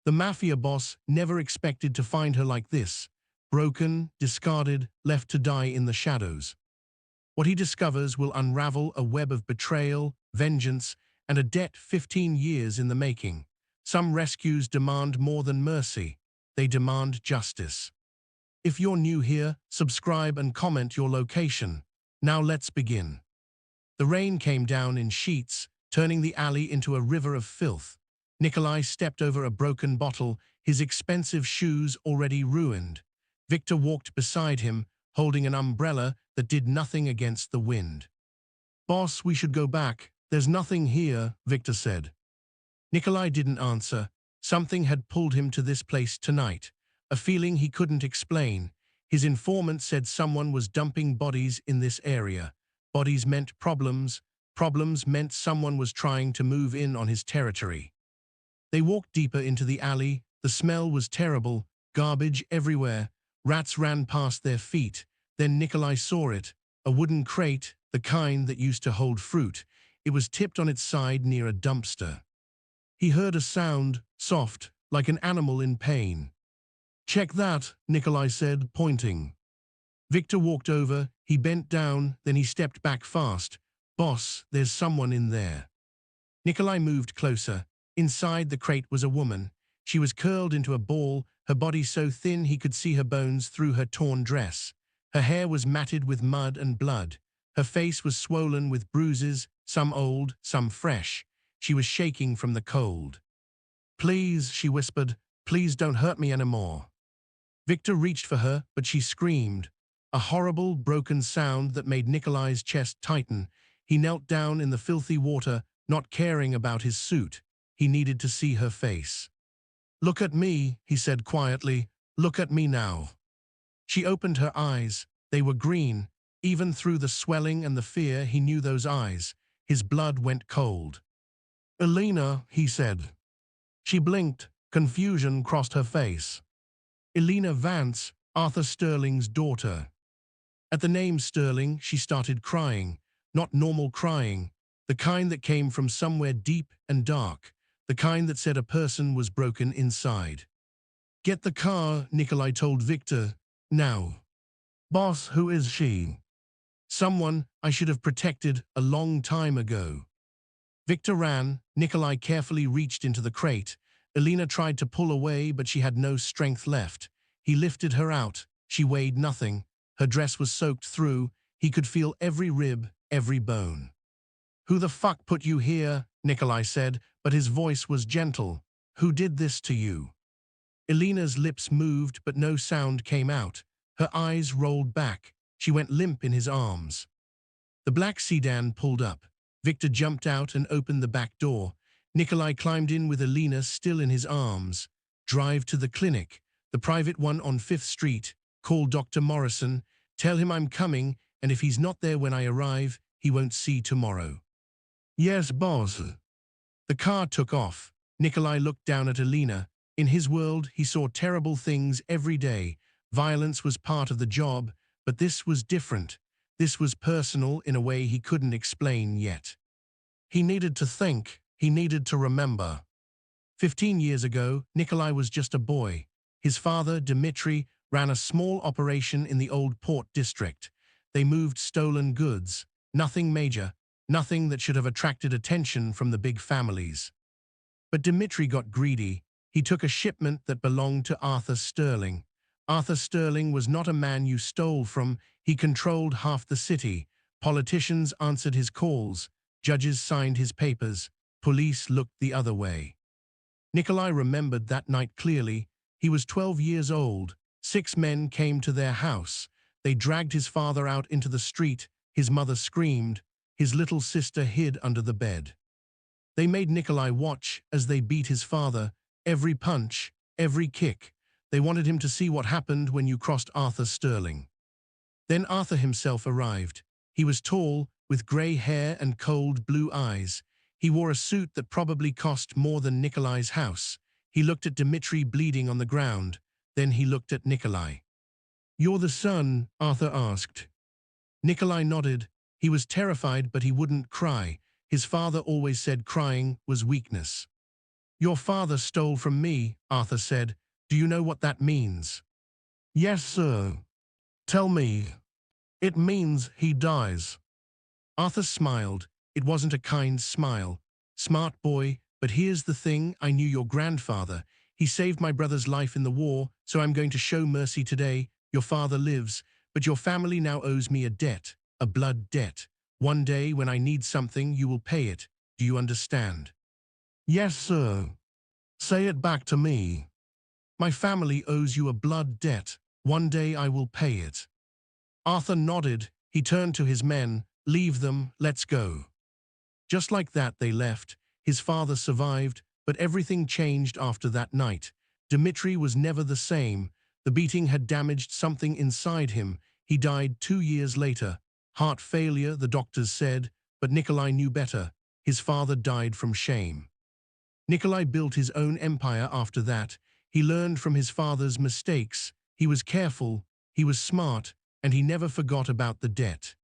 The Mafia boss never expected to find her like this, broken, discarded, left to die in the shadows. What he discovers will unravel a web of betrayal, vengeance, and a debt 15 years in the making. Some rescues demand more than mercy. They demand justice. If you're new here, subscribe and comment your location. Now let's begin. The rain came down in sheets, turning the alley into a river of filth. Nikolai stepped over a broken bottle, his expensive shoes already ruined. Victor walked beside him, holding an umbrella that did nothing against the wind. "Boss, we should go back. There's nothing here," Victor said. Nikolai didn't answer. Something had pulled him to this place tonight, a feeling he couldn't explain. His informant said someone was dumping bodies in this area. Bodies meant problems. Problems meant someone was trying to move in on his territory. They walked deeper into the alley. The smell was terrible, garbage everywhere. Rats ran past their feet. Then Nikolai saw it, a wooden crate, the kind that used to hold fruit. It was tipped on its side near a dumpster. He heard a sound, soft, like an animal in pain. "Check that," Nikolai said, pointing. Victor walked over, he bent down, then he stepped back fast. "Boss, there's someone in there." Nikolai moved closer. Inside the crate was a woman. She was curled into a ball, her body so thin he could see her bones through her torn dress. Her hair was matted with mud and blood. Her face was swollen with bruises, some old, some fresh. She was shaking from the cold. "Please," she whispered, "please don't hurt me anymore." Victor reached for her, but she screamed. A horrible, broken sound that made Nikolai's chest tighten. He knelt down in the filthy water, not caring about his suit. He needed to see her face. "Look at me," he said quietly. "Look at me now." She opened her eyes. They were green. Even through the swelling and the fear, he knew those eyes. His blood went cold. "Elena," he said. She blinked. Confusion crossed her face. Elena Vance, Arthur Sterling's daughter. At the name Sterling, she started crying. Not normal crying. The kind that came from somewhere deep and dark. The kind that said a person was broken inside. "Get the car," Nikolai told Victor. "Now." "Boss, who is she?" "Someone I should have protected a long time ago." Victor ran. Nikolai carefully reached into the crate. Elena tried to pull away, but she had no strength left. He lifted her out. She weighed nothing. Her dress was soaked through. He could feel every rib, every bone. "Who the fuck put you here?" Nikolai said, but his voice was gentle. "Who did this to you?" Elena's lips moved, but no sound came out. Her eyes rolled back. She went limp in his arms. The black sedan pulled up. Victor jumped out and opened the back door. Nikolai climbed in with Elena still in his arms. "Drive to the clinic, the private one on 5th Street. Call Dr. Morrison. Tell him I'm coming, and if he's not there when I arrive, he won't see tomorrow." "Yes, boss." The car took off. Nikolai looked down at Elena. In his world, he saw terrible things every day. Violence was part of the job, but this was different. This was personal in a way he couldn't explain yet. He needed to think. He needed to remember. 15 years ago, Nikolai was just a boy. His father, Dmitri, ran a small operation in the old port district. They moved stolen goods. Nothing major, nothing that should have attracted attention from the big families. But Dmitri got greedy. He took a shipment that belonged to Arthur Sterling. Arthur Sterling was not a man you stole from. He controlled half the city. Politicians answered his calls. Judges signed his papers. Police looked the other way. Nikolai remembered that night clearly. He was 12 years old. 6 men came to their house. They dragged his father out into the street. His mother screamed. His little sister hid under the bed. They made Nikolai watch as they beat his father. Every punch, every kick. They wanted him to see what happened when you crossed Arthur Sterling. Then Arthur himself arrived. He was tall, with grey hair and cold blue eyes. He wore a suit that probably cost more than Nikolai's house. He looked at Dmitri bleeding on the ground. Then he looked at Nikolai. "You're the son?" Arthur asked. Nikolai nodded. He was terrified, but he wouldn't cry. His father always said crying was weakness. Your father stole from me, Arthur said. Do you know what that means? Yes, sir. Tell me. It means he dies. Arthur smiled. It wasn't a kind smile. Smart boy, but here's the thing, I knew your grandfather. He saved my brother's life in the war, so I'm going to show mercy today. Your father lives, but your family now owes me a debt, a blood debt. One day, when I need something, you will pay it. Do you understand? Yes, sir. Say it back to me. My family owes you a blood debt. One day I will pay it. Arthur nodded. He turned to his men. Leave them, let's go. Just like that they left. His father survived, but everything changed after that night. Dmitri was never the same. The beating had damaged something inside him. He died 2 years later. Heart failure, the doctors said, but Nikolai knew better. His father died from shame. Nikolai built his own empire after that. He learned from his father's mistakes. He was careful, he was smart, and he never forgot about the debt.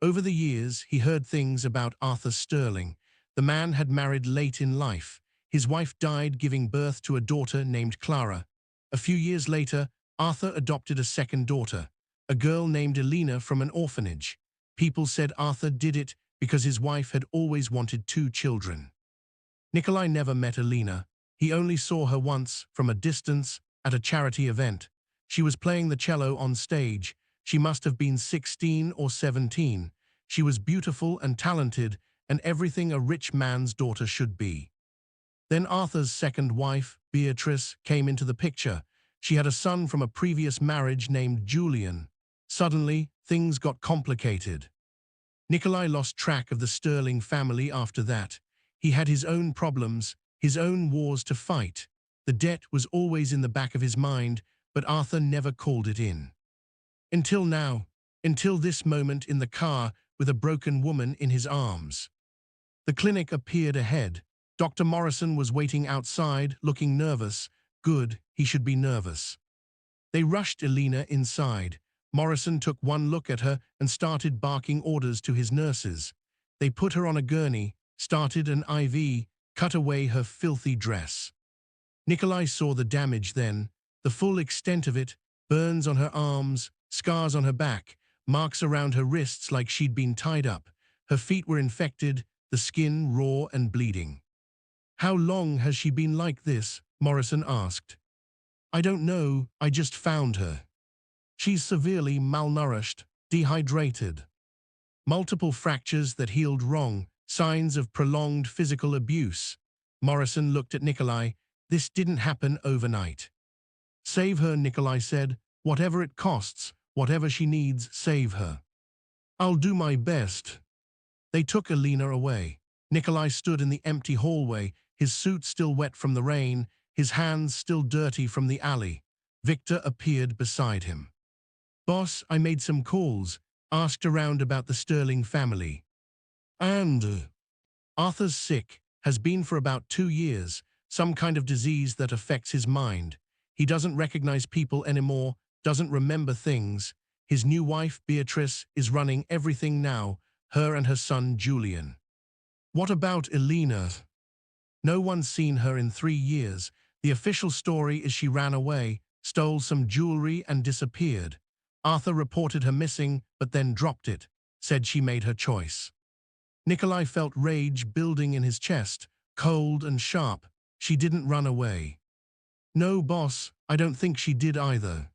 Over the years, he heard things about Arthur Sterling. The man had married late in life. His wife died giving birth to a daughter named Clara. A few years later, Arthur adopted a second daughter, a girl named Elena from an orphanage. People said Arthur did it because his wife had always wanted 2 children. Nikolai never met Elena. He only saw her once, from a distance, at a charity event. She was playing the cello on stage. She must have been 16 or 17. She was beautiful and talented, and everything a rich man's daughter should be. Then Arthur's second wife, Beatrice, came into the picture. She had a son from a previous marriage named Julian. Suddenly, things got complicated. Nikolai lost track of the Sterling family after that. He had his own problems, his own wars to fight. The debt was always in the back of his mind, but Arthur never called it in. Until now, until this moment in the car with a broken woman in his arms. The clinic appeared ahead. Dr. Morrison was waiting outside, looking nervous. Good, he should be nervous. They rushed Elena inside. Morrison took one look at her and started barking orders to his nurses. They put her on a gurney, started an IV, cut away her filthy dress. Nikolai saw the damage then, the full extent of it, burns on her arms, scars on her back, marks around her wrists like she'd been tied up. Her feet were infected, the skin raw and bleeding. How long has she been like this? Morrison asked. I don't know, I just found her. She's severely malnourished, dehydrated. Multiple fractures that healed wrong, signs of prolonged physical abuse. Morrison looked at Nikolai. This didn't happen overnight. Save her, Nikolai said. Whatever it costs, whatever she needs, save her. I'll do my best. They took Elena away. Nikolai stood in the empty hallway, his suit still wet from the rain, his hands still dirty from the alley. Victor appeared beside him. Boss, I made some calls, asked around about the Sterling family. And Arthur's sick, has been for about 2 years, some kind of disease that affects his mind. He doesn't recognize people anymore, doesn't remember things. His new wife, Beatrice, is running everything now, her and her son, Julian. What about Elena? No one's seen her in 3 years. The official story is she ran away, stole some jewelry and disappeared. Arthur reported her missing, but then dropped it, said she made her choice. Nikolai felt rage building in his chest, cold and sharp. She didn't run away. No, boss, I don't think she did either.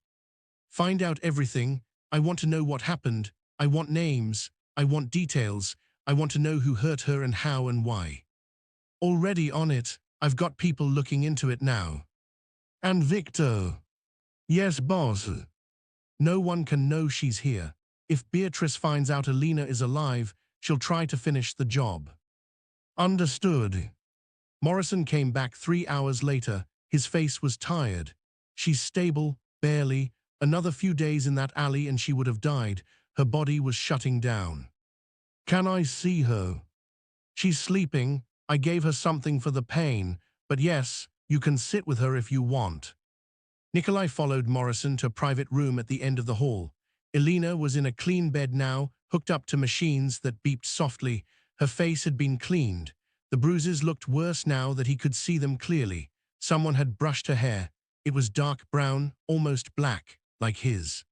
Find out everything. I want to know what happened. I want names. I want details. I want to know who hurt her and how and why. Already on it. I've got people looking into it now. And Victor. Yes, boss. No one can know she's here. If Beatrice finds out Elena is alive, she'll try to finish the job. Understood. Morrison came back 3 hours later. His face was tired. She's stable, barely. Another few days in that alley and she would have died. Her body was shutting down. Can I see her? She's sleeping. I gave her something for the pain. But yes, you can sit with her if you want. Nikolai followed Morrison to a private room at the end of the hall. Elena was in a clean bed now, hooked up to machines that beeped softly. Her face had been cleaned. The bruises looked worse now that he could see them clearly. Someone had brushed her hair. It was dark brown, almost black, like his.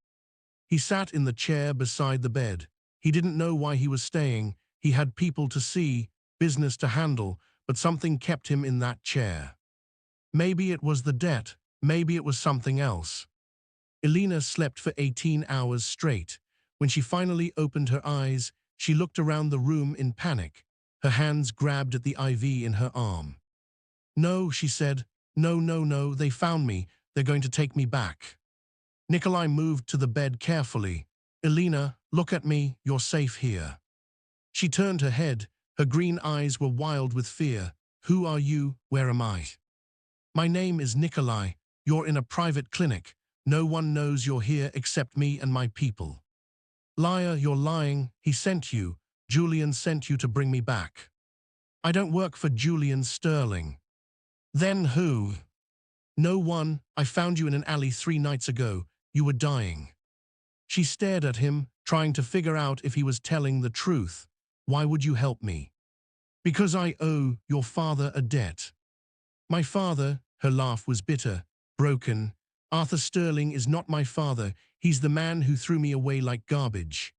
He sat in the chair beside the bed. He didn't know why he was staying. He had people to see, business to handle, but something kept him in that chair. Maybe it was the debt. Maybe it was something else. Elena slept for 18 hours straight. When she finally opened her eyes, she looked around the room in panic. Her hands grabbed at the IV in her arm. "No," she said. "No, no, no, they found me. They're going to take me back." Nikolai moved to the bed carefully. "Elena, look at me. You're safe here." She turned her head. Her green eyes were wild with fear. "Who are you? Where am I?" "My name is Nikolai. You're in a private clinic. No one knows you're here except me and my people." "Liar, you're lying. He sent you. Julian sent you to bring me back." "I don't work for Julian Sterling." "Then who?" "No one. I found you in an alley 3 nights ago. You were dying." She stared at him, trying to figure out if he was telling the truth. "Why would you help me?" "Because I owe your father a debt." "My father?" Her laugh was bitter, broken. "Arthur Sterling is not my father. He's the man who threw me away like garbage."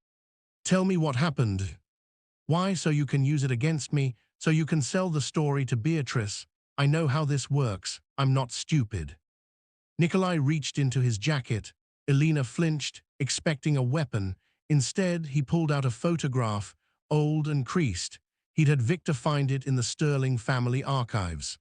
"Tell me what happened." "Why? So you can use it against me, so you can sell the story to Beatrice. I know how this works. I'm not stupid." Nikolai reached into his jacket. Elena flinched, expecting a weapon. Instead, he pulled out a photograph, old and creased. He'd had Victor find it in the Sterling family archives.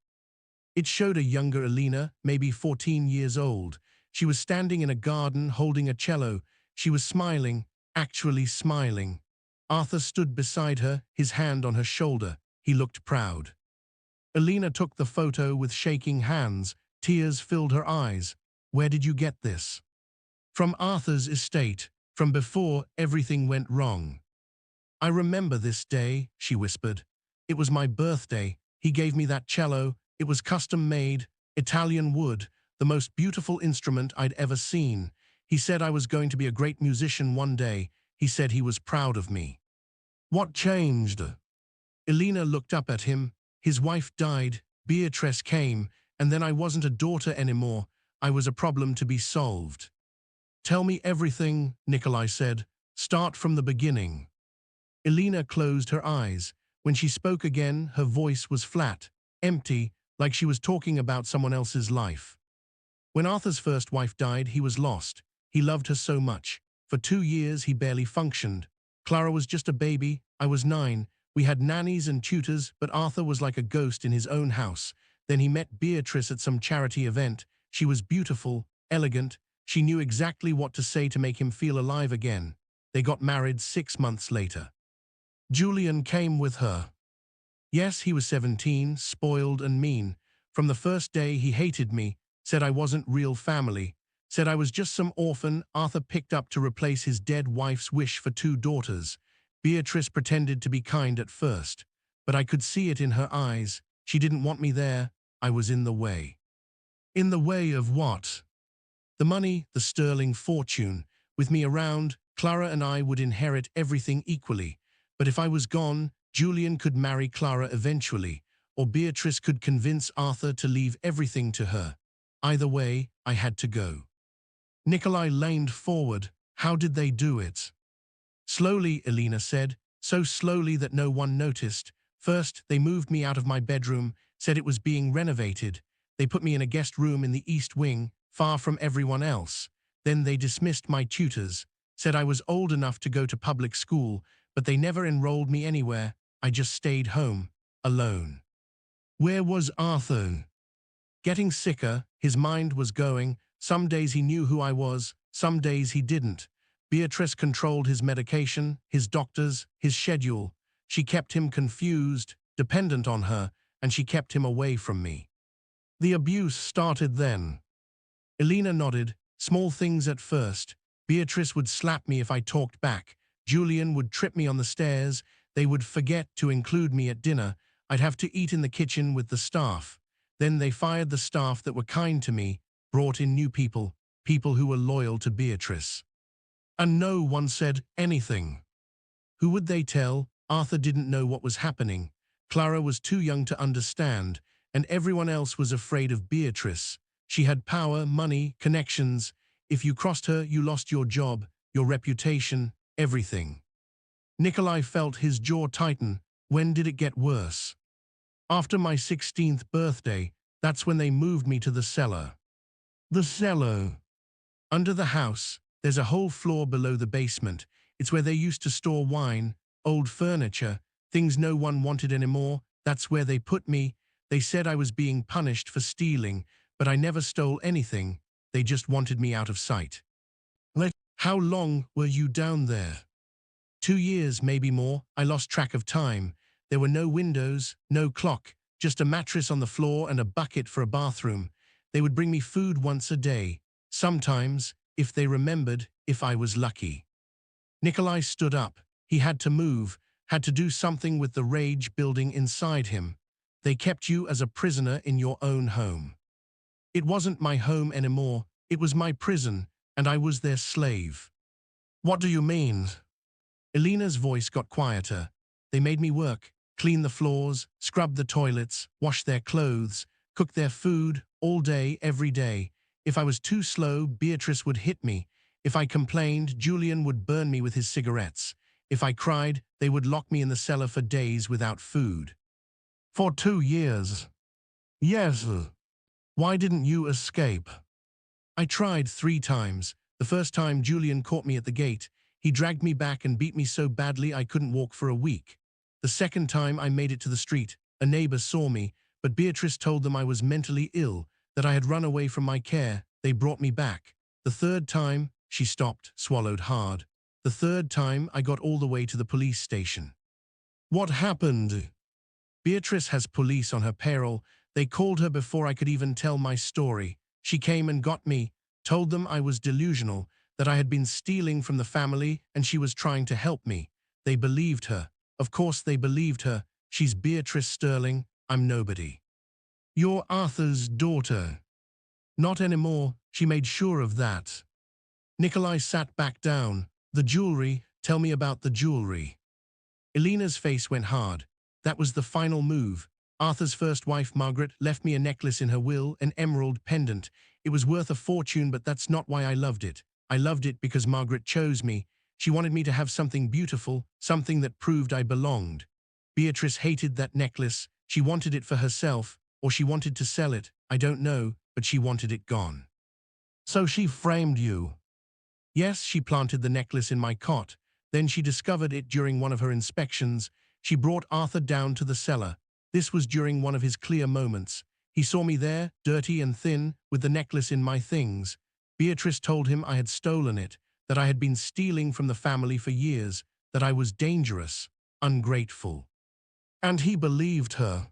It showed a younger Elena, maybe 14 years old. She was standing in a garden holding a cello. She was smiling, actually smiling. Arthur stood beside her, his hand on her shoulder. He looked proud. Elena took the photo with shaking hands. Tears filled her eyes. "Where did you get this?" "From Arthur's estate, from before everything went wrong." "I remember this day," she whispered. "It was my birthday. He gave me that cello. It was custom made, Italian wood, the most beautiful instrument I'd ever seen. He said I was going to be a great musician one day. He said he was proud of me." "What changed?" Elena looked up at him. "His wife died, Beatrice came, and then I wasn't a daughter anymore. I was a problem to be solved." "Tell me everything," Nikolai said. "Start from the beginning." Elena closed her eyes. When she spoke again, her voice was flat, empty, like she was talking about someone else's life. "When Arthur's first wife died, he was lost. He loved her so much. For 2 years, he barely functioned. Clara was just a baby. I was 9. We had nannies and tutors, but Arthur was like a ghost in his own house. Then he met Beatrice at some charity event. She was beautiful, elegant. She knew exactly what to say to make him feel alive again. They got married 6 months later. Julian came with her. Yes, he was 17, spoiled and mean. From the first day he hated me, said I wasn't real family, said I was just some orphan Arthur picked up to replace his dead wife's wish for 2 daughters. Beatrice pretended to be kind at first, but I could see it in her eyes. She didn't want me there. I was in the way." "In the way of what?" "The money, the Sterling fortune. With me around, Clara and I would inherit everything equally. But if I was gone, Julian could marry Clara eventually, or Beatrice could convince Arthur to leave everything to her. Either way, I had to go." Nikolai leaned forward. "How did they do it?" "Slowly," Elena said, "so slowly that no one noticed. First, they moved me out of my bedroom, said it was being renovated. They put me in a guest room in the East Wing, far from everyone else. Then they dismissed my tutors, said I was old enough to go to public school, but they never enrolled me anywhere. I just stayed home, alone." "Where was Arthur?" "Getting sicker, his mind was going. Some days he knew who I was, some days he didn't. Beatrice controlled his medication, his doctors, his schedule. She kept him confused, dependent on her, and she kept him away from me." "The abuse started then?" Elena nodded. "Small things at first. Beatrice would slap me if I talked back. Julian would trip me on the stairs. They would forget to include me at dinner. I'd have to eat in the kitchen with the staff. Then they fired the staff that were kind to me, brought in new people, people who were loyal to Beatrice. And no one said anything." "Who would they tell?" Arthur didn't know what was happening. Clara was too young to understand, and everyone else was afraid of Beatrice. She had power, money, connections. If you crossed her, you lost your job, your reputation, everything. Nikolai felt his jaw tighten. When did it get worse? After my 16th birthday, that's when they moved me to the cellar. The cellar. Under the house, there's a whole floor below the basement. It's where they used to store wine, old furniture, things no one wanted anymore. That's where they put me. They said I was being punished for stealing, but I never stole anything. They just wanted me out of sight. How long were you down there? 2 years, maybe more. I lost track of time. There were no windows, no clock, just a mattress on the floor and a bucket for a bathroom. They would bring me food once a day. Sometimes, if they remembered, if I was lucky. Nikolai stood up. He had to move, had to do something with the rage building inside him. They kept you as a prisoner in your own home. It wasn't my home anymore. It was my prison, and I was their slave. What do you mean? Elena's voice got quieter. They made me work, clean the floors, scrub the toilets, wash their clothes, cook their food, all day, every day. If I was too slow, Beatrice would hit me. If I complained, Julian would burn me with his cigarettes. If I cried, they would lock me in the cellar for days without food. For 2 years? Yes. Why didn't you escape? I tried 3 times. The first time Julian caught me at the gate. He dragged me back and beat me so badly I couldn't walk for a week. The second time I made it to the street. A neighbor saw me, but Beatrice told them I was mentally ill, that I had run away from my care. They brought me back. The third time, she stopped, swallowed hard. The third time, I got all the way to the police station. What happened? Beatrice has police on her payroll. They called her before I could even tell my story. She came and got me, told them I was delusional, that I had been stealing from the family and she was trying to help me. They believed her. Of course they believed her. She's Beatrice Sterling. I'm nobody. You're Arthur's daughter. Not anymore. She made sure of that. Nikolai sat back down. The jewelry. Tell me about the jewelry. Elena's face went hard. That was the final move. Arthur's first wife, Margaret, left me a necklace in her will, an emerald pendant. It was worth a fortune, but that's not why I loved it. I loved it because Margaret chose me. She wanted me to have something beautiful, something that proved I belonged. Beatrice hated that necklace. She wanted it for herself, or she wanted to sell it. I don't know, but she wanted it gone. So she framed you? Yes, she planted the necklace in my cot. Then she discovered it during one of her inspections. She brought Arthur down to the cellar. This was during one of his clear moments. He saw me there, dirty and thin, with the necklace in my things. Beatrice told him I had stolen it, that I had been stealing from the family for years, that I was dangerous, ungrateful. And he believed her.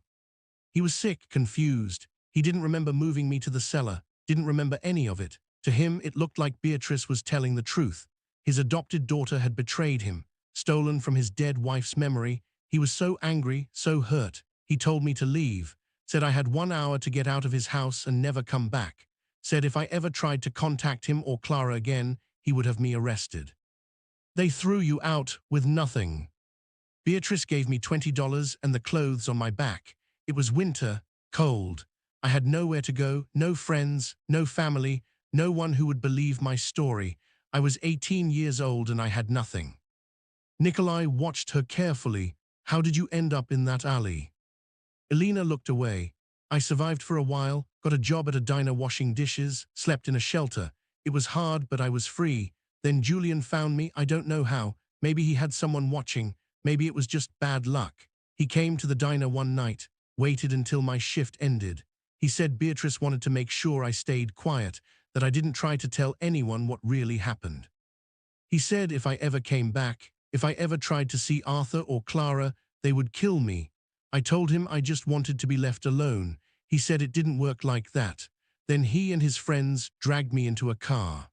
He was sick, confused. He didn't remember moving me to the cellar, didn't remember any of it. To him, it looked like Beatrice was telling the truth. His adopted daughter had betrayed him, stolen from his dead wife's memory. He was so angry, so hurt. He told me to leave, said I had 1 hour to get out of his house and never come back. Said if I ever tried to contact him or Clara again, he would have me arrested. They threw you out with nothing. Beatrice gave me $20 and the clothes on my back. It was winter, cold. I had nowhere to go, no friends, no family, no one who would believe my story. I was 18 years old and I had nothing. Nikolai watched her carefully. How did you end up in that alley? Elena looked away. I survived for a while, got a job at a diner washing dishes, slept in a shelter. It was hard, but I was free. Then Julian found me, I don't know how. Maybe he had someone watching. Maybe it was just bad luck. He came to the diner one night, waited until my shift ended. He said Beatrice wanted to make sure I stayed quiet, that I didn't try to tell anyone what really happened. He said if I ever came back, if I ever tried to see Arthur or Clara, they would kill me. I told him I just wanted to be left alone. He said it didn't work like that. Then he and his friends dragged me into a car.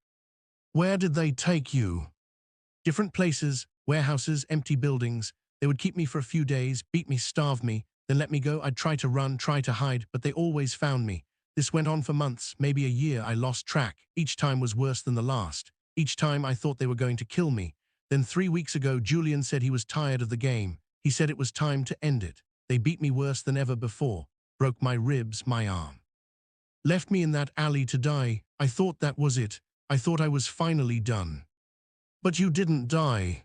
Where did they take you? Different places, warehouses, empty buildings. They would keep me for a few days, beat me, starve me, then let me go. I'd try to run, try to hide, but they always found me. This went on for months, maybe a year. I lost track. Each time was worse than the last. Each time I thought they were going to kill me. Then 3 weeks ago, Julian said he was tired of the game. He said it was time to end it. They beat me worse than ever before, broke my ribs, my arm. Left me in that alley to die. I thought that was it. I thought I was finally done. But you didn't die.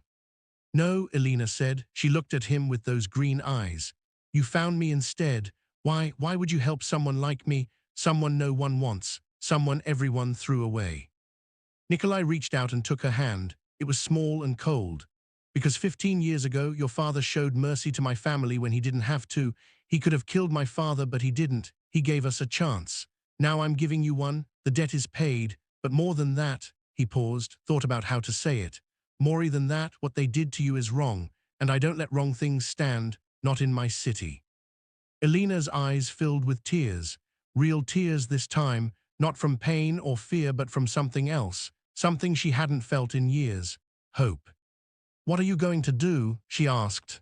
No, Elena said. She looked at him with those green eyes. You found me instead. Why would you help someone like me? Someone no one wants. Someone everyone threw away. Nikolai reached out and took her hand. It was small and cold. Because 15 years ago, your father showed mercy to my family when he didn't have to. He could have killed my father, but he didn't. He gave us a chance. Now I'm giving you one. The debt is paid. But more than that, he paused, thought about how to say it. More than that, what they did to you is wrong, and I don't let wrong things stand, not in my city. Elena's eyes filled with tears. Real tears this time, not from pain or fear, but from something else. Something she hadn't felt in years. Hope. What are you going to do? She asked.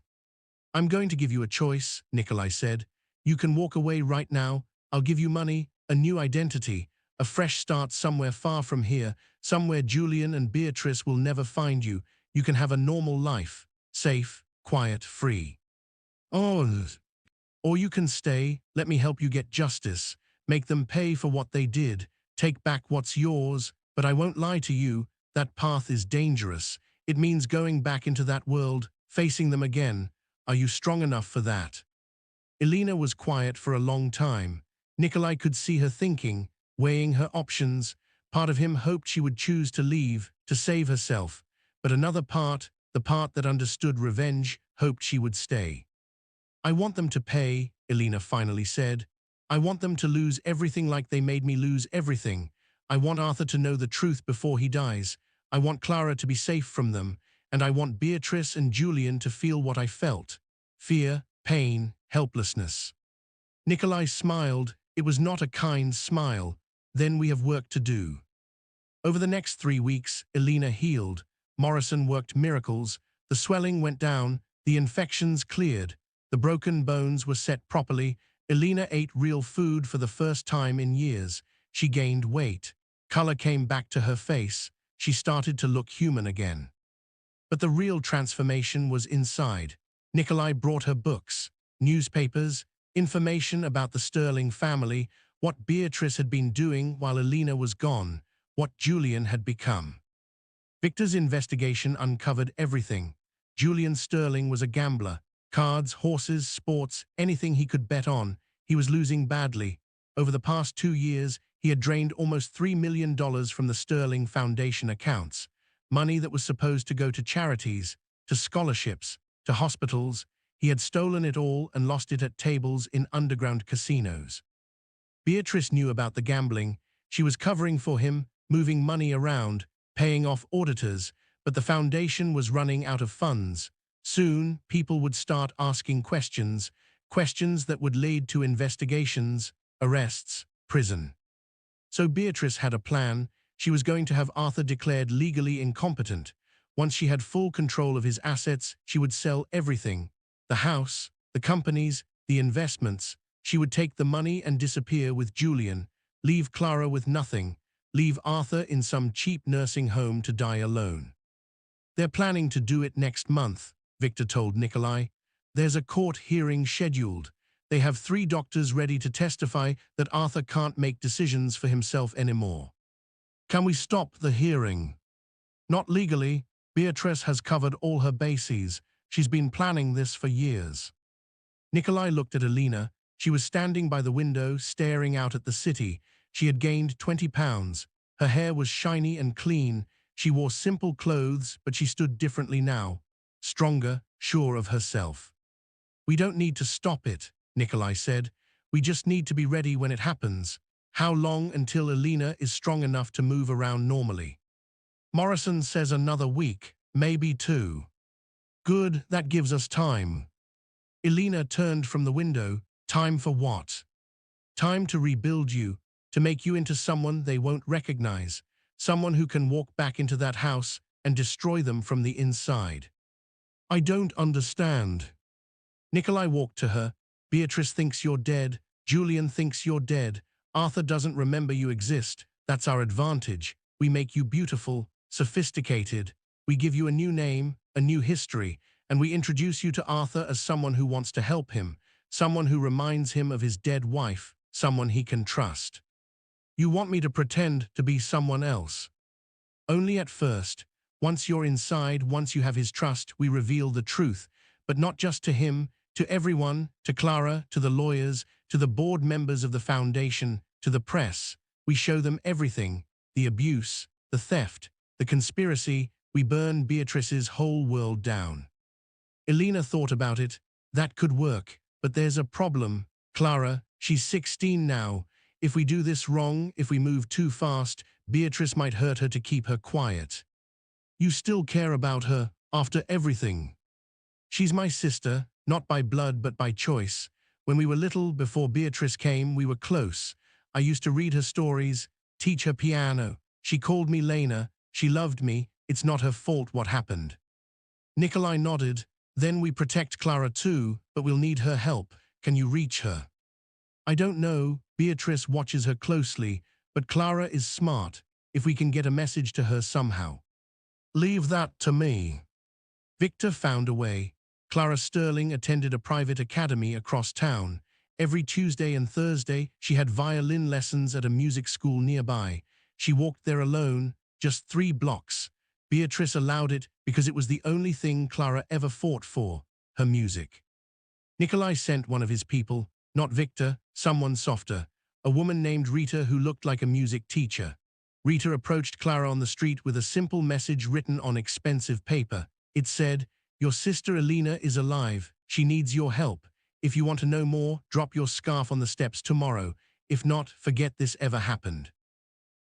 I'm going to give you a choice, Nikolai said. You can walk away right now. I'll give you money, a new identity, a fresh start somewhere far from here, somewhere Julian and Beatrice will never find you. You can have a normal life, safe, quiet, free. Oh, or you can stay, let me help you get justice, make them pay for what they did, take back what's yours, but I won't lie to you, that path is dangerous. It means going back into that world, facing them again. Are you strong enough for that? Elena was quiet for a long time. Nikolai could see her thinking, weighing her options. Part of him hoped she would choose to leave, to save herself, but another part, the part that understood revenge, hoped she would stay. I want them to pay, Elena finally said. I want them to lose everything like they made me lose everything. I want Arthur to know the truth before he dies. I want Clara to be safe from them, and I want Beatrice and Julian to feel what I felt. Fear, pain, helplessness. Nikolai smiled. It was not a kind smile. Then we have work to do. Over the next 3 weeks, Elena healed. Morrison worked miracles. The swelling went down. The infections cleared. The broken bones were set properly. Elena ate real food for the first time in years. She gained weight. Color came back to her face. She started to look human again. But the real transformation was inside. Nikolai brought her books, newspapers, information about the Sterling family, what Beatrice had been doing while Elena was gone, what Julian had become. Victor's investigation uncovered everything. Julian Sterling was a gambler. Cards, horses, sports, anything he could bet on. He was losing badly. Over the past 2 years, he had drained almost $3 million from the Sterling Foundation accounts. Money that was supposed to go to charities, to scholarships, to hospitals. He had stolen it all and lost it at tables in underground casinos. Beatrice knew about the gambling. She was covering for him, moving money around, paying off auditors, but the foundation was running out of funds. Soon, people would start asking questions, questions that would lead to investigations, arrests, prison. So Beatrice had a plan. She was going to have Arthur declared legally incompetent. Once she had full control of his assets, she would sell everything. The house, the companies, the investments. She would take the money and disappear with Julian, leave Clara with nothing, leave Arthur in some cheap nursing home to die alone. They're planning to do it next month, Victor told Nikolai. There's a court hearing scheduled. They have 3 doctors ready to testify that Arthur can't make decisions for himself anymore. Can we stop the hearing? Not legally. Beatrice has covered all her bases. She's been planning this for years. Nikolai looked at Elena. She was standing by the window, staring out at the city. She had gained 20 pounds. Her hair was shiny and clean. She wore simple clothes, but she stood differently now. Stronger, sure of herself. We don't need to stop it, Nikolai said. We just need to be ready when it happens. How long until Elena is strong enough to move around normally? Morrison says another week, maybe 2. Good, that gives us time. Elena turned from the window. Time for what? Time to rebuild you, to make you into someone they won't recognize, someone who can walk back into that house and destroy them from the inside. I don't understand. Nikolai walked to her. Beatrice thinks you're dead. Julian thinks you're dead. Arthur doesn't remember you exist. That's our advantage. We make you beautiful, sophisticated. We give you a new name, a new history, and we introduce you to Arthur as someone who wants to help him, someone who reminds him of his dead wife, someone he can trust. You want me to pretend to be someone else? Only at first. Once you're inside, once you have his trust, we reveal the truth. But not just to him, to everyone, to Clara, to the lawyers, to the board members of the foundation, to the press. We show them everything, the abuse, the theft, the conspiracy. We burn Beatrice's whole world down. Elena thought about it. That could work, but there's a problem. Clara, she's 16 now. If we do this wrong, if we move too fast, Beatrice might hurt her to keep her quiet. You still care about her, after everything. She's my sister, not by blood but by choice. When we were little, before Beatrice came, we were close. I used to read her stories, teach her piano. She called me Lena. She loved me. It's not her fault what happened. Nikolai nodded. Then we protect Clara too, but we'll need her help. Can you reach her? I don't know. Beatrice watches her closely, but Clara is smart. If we can get a message to her somehow. Leave that to me. Victor found a way. Clara Sterling attended a private academy across town. Every Tuesday and Thursday, she had violin lessons at a music school nearby. She walked there alone, just 3 blocks. Beatrice allowed it because it was the only thing Clara ever fought for, her music. Nikolai sent one of his people, not Victor, someone softer, a woman named Rita who looked like a music teacher. Rita approached Clara on the street with a simple message written on expensive paper. It said, "Your sister Elena is alive. She needs your help. If you want to know more, drop your scarf on the steps tomorrow. If not, forget this ever happened."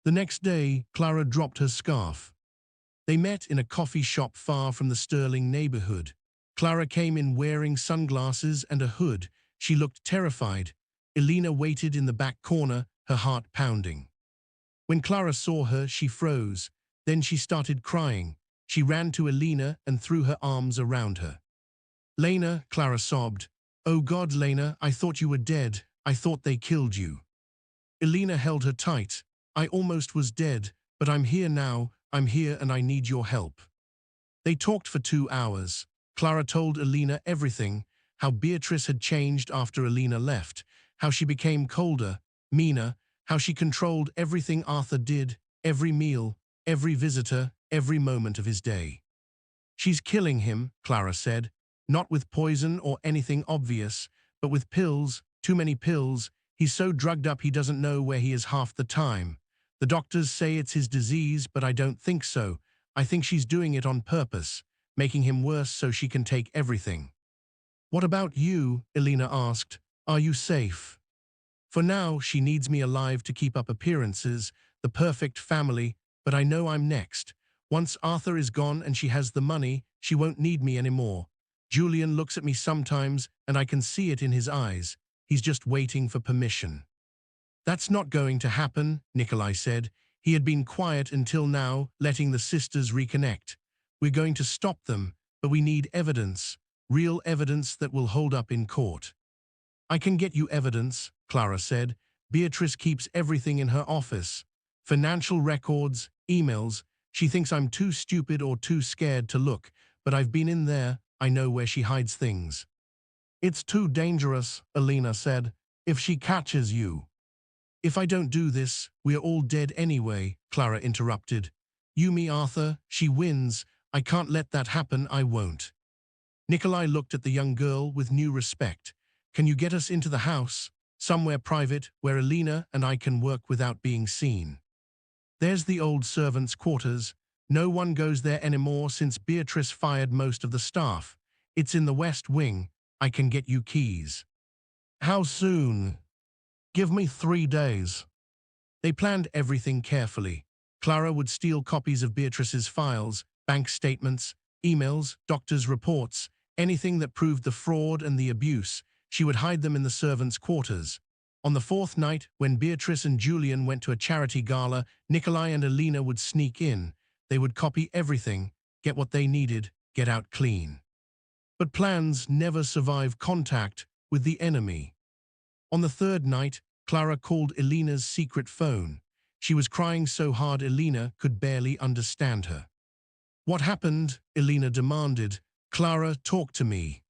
The next day, Clara dropped her scarf. They met in a coffee shop far from the Sterling neighborhood. Clara came in wearing sunglasses and a hood. She looked terrified. Elena waited in the back corner, her heart pounding. When Clara saw her, she froze. Then she started crying. She ran to Elena and threw her arms around her. "Lena," Clara sobbed. "Oh God, Lena, I thought you were dead. I thought they killed you." Elena held her tight. "I almost was dead, but I'm here now. I'm here and I need your help." They talked for 2 hours. Clara told Elena everything, how Beatrice had changed after Elena left, how she became colder, meaner, how she controlled everything Arthur did, every meal, every visitor, every moment of his day. "She's killing him," Clara said, "not with poison or anything obvious, but with pills, too many pills. He's so drugged up he doesn't know where he is half the time. The doctors say it's his disease, but I don't think so. I think she's doing it on purpose, making him worse so she can take everything." "What about you?" Elena asked. "Are you safe?" "For now, she needs me alive to keep up appearances, the perfect family, but I know I'm next. Once Arthur is gone and she has the money, she won't need me anymore. Julian looks at me sometimes and I can see it in his eyes. He's just waiting for permission." "That's not going to happen," Nikolai said. He had been quiet until now, letting the sisters reconnect. "We're going to stop them, but we need evidence, real evidence that will hold up in court." "I can get you evidence," Clara said. "Beatrice keeps everything in her office. Financial records, emails. She thinks I'm too stupid or too scared to look, but I've been in there. I know where she hides things." "It's too dangerous," Elena said. "If she catches you." "If I don't do this, we're all dead anyway," Clara interrupted. "You, me, Arthur, she wins. I can't let that happen, I won't." Nikolai looked at the young girl with new respect. "Can you get us into the house? Somewhere private, where Elena and I can work without being seen." "There's the old servants' quarters. No one goes there anymore since Beatrice fired most of the staff. It's in the West Wing. I can get you keys." "How soon?" "Give me 3 days." They planned everything carefully. Clara would steal copies of Beatrice's files, bank statements, emails, doctors' reports, anything that proved the fraud and the abuse. She would hide them in the servants' quarters. On the 4th night, when Beatrice and Julian went to a charity gala, Nikolai and Elena would sneak in. They would copy everything, get what they needed, get out clean. But plans never survive contact with the enemy. On the 3rd night, Clara called Elena's secret phone. She was crying so hard Elena could barely understand her. "What happened?" Elena demanded. "Clara, talk to me."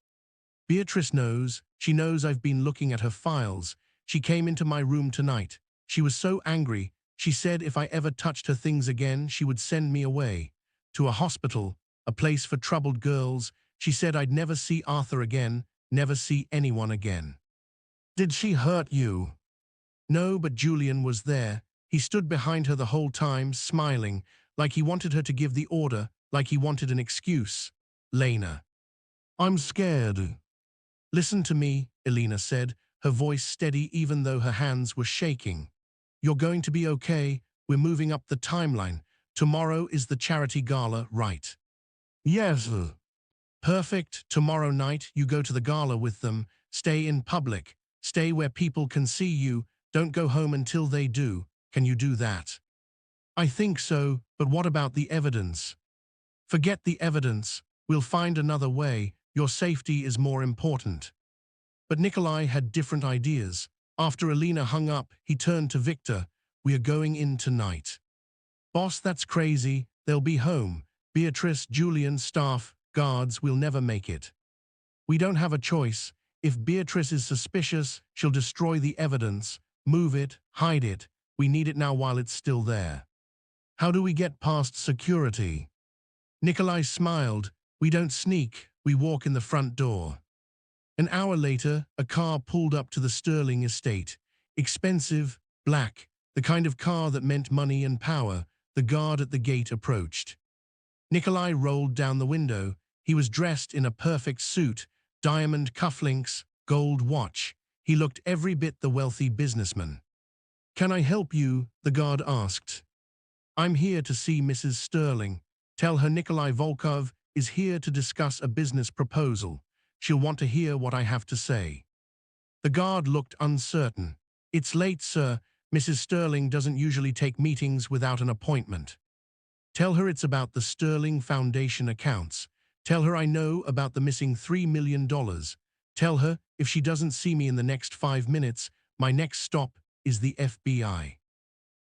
Beatrice knows. She knows I've been looking at her files. She came into my room tonight. She was so angry. She said if I ever touched her things again, she would send me away. To a hospital, a place for troubled girls. She said I'd never see Arthur again, never see anyone again. Did she hurt you? No, but Julian was there. He stood behind her the whole time, smiling, like he wanted her to give the order, like he wanted an excuse. Lena. I'm scared. Listen to me, Elena said, her voice steady even though her hands were shaking. You're going to be okay. We're moving up the timeline. Tomorrow is the charity gala, right? Yes. Perfect. Tomorrow night you go to the gala with them. Stay in public. Stay where people can see you. Don't go home until they do. Can you do that? I think so, but what about the evidence? Forget the evidence. We'll find another way. Your safety is more important. But Nikolai had different ideas. After Elena hung up, he turned to Victor. We are going in tonight. Boss, that's crazy. They'll be home. Beatrice, Julian, staff, guards will never make it. We don't have a choice. If Beatrice is suspicious, she'll destroy the evidence, move it, hide it. We need it now while it's still there. How do we get past security? Nikolai smiled. We don't sneak, we walk in the front door. An hour later, a car pulled up to the Sterling estate. Expensive, black, the kind of car that meant money and power. The guard at the gate approached. Nikolai rolled down the window. He was dressed in a perfect suit, diamond cufflinks, gold watch. He looked every bit the wealthy businessman. Can I help you? The guard asked. I'm here to see Mrs. Sterling. Tell her Nikolai Volkov is here to discuss a business proposal. She'll want to hear what I have to say. The guard looked uncertain. It's late, sir. Mrs. Sterling doesn't usually take meetings without an appointment. Tell her it's about the Sterling Foundation accounts. Tell her I know about the missing $3 million. Tell her if she doesn't see me in the next 5 minutes, my next stop is the FBI.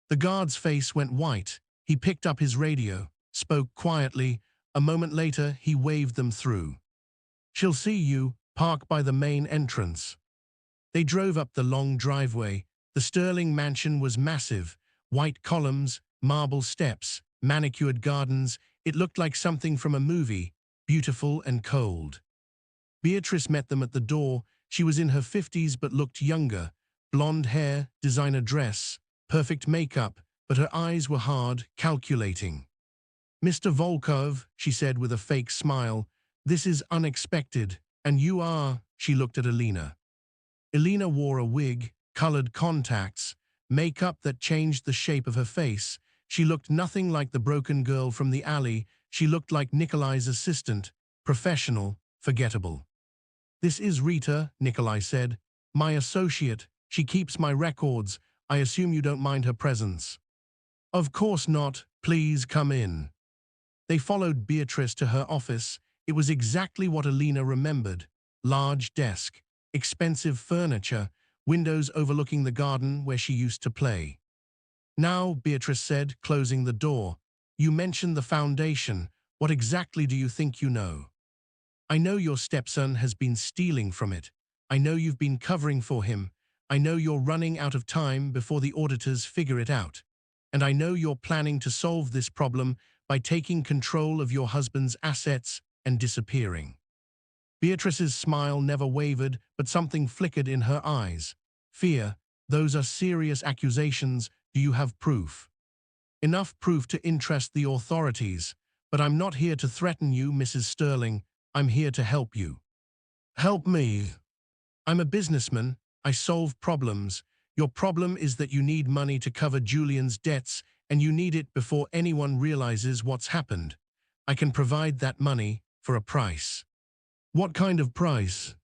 The guard's face went white. He picked up his radio, spoke quietly. A moment later, he waved them through. She'll see you. Park by the main entrance. They drove up the long driveway. The Sterling mansion was massive. White columns, marble steps, manicured gardens. It looked like something from a movie, beautiful and cold. Beatrice met them at the door. She was in her 50s but looked younger. Blonde hair, designer dress, perfect makeup, but her eyes were hard, calculating. Mr. Volkov, she said with a fake smile, this is unexpected, and you are, she looked at Elena. Elena wore a wig, colored contacts, makeup that changed the shape of her face. She looked nothing like the broken girl from the alley. She looked like Nikolai's assistant, professional, forgettable. This is Rita, Nikolai said. My associate. She keeps my records. I assume you don't mind her presence. Of course not. Please come in. They followed Beatrice to her office. It was exactly what Elena remembered. Large desk, expensive furniture, windows overlooking the garden where she used to play. Now, Beatrice said, closing the door, you mentioned the foundation. What exactly do you think you know? I know your stepson has been stealing from it. I know you've been covering for him. I know you're running out of time before the auditors figure it out. And I know you're planning to solve this problem by taking control of your husband's assets and disappearing. Beatrice's smile never wavered, but something flickered in her eyes. Fear. Those are serious accusations. Do you have proof? Enough proof to interest the authorities. But I'm not here to threaten you, Mrs. Sterling. I'm here to help you. Help me. I'm a businessman. I solve problems. Your problem is that you need money to cover Julian's debts, and you need it before anyone realizes what's happened. I can provide that money for a price. What kind of price?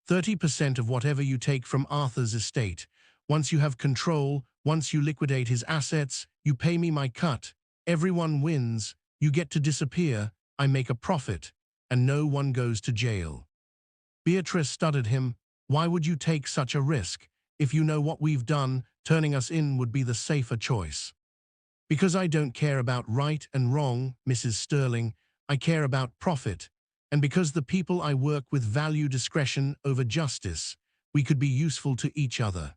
30% of whatever you take from Arthur's estate. Once you have control, once you liquidate his assets, you pay me my cut. Everyone wins. You get to disappear. I make a profit. And no one goes to jail. Beatrice studied him. Why would you take such a risk? If you know what we've done, turning us in would be the safer choice. Because I don't care about right and wrong, Mrs. Sterling. I care about profit. And because the people I work with value discretion over justice, we could be useful to each other.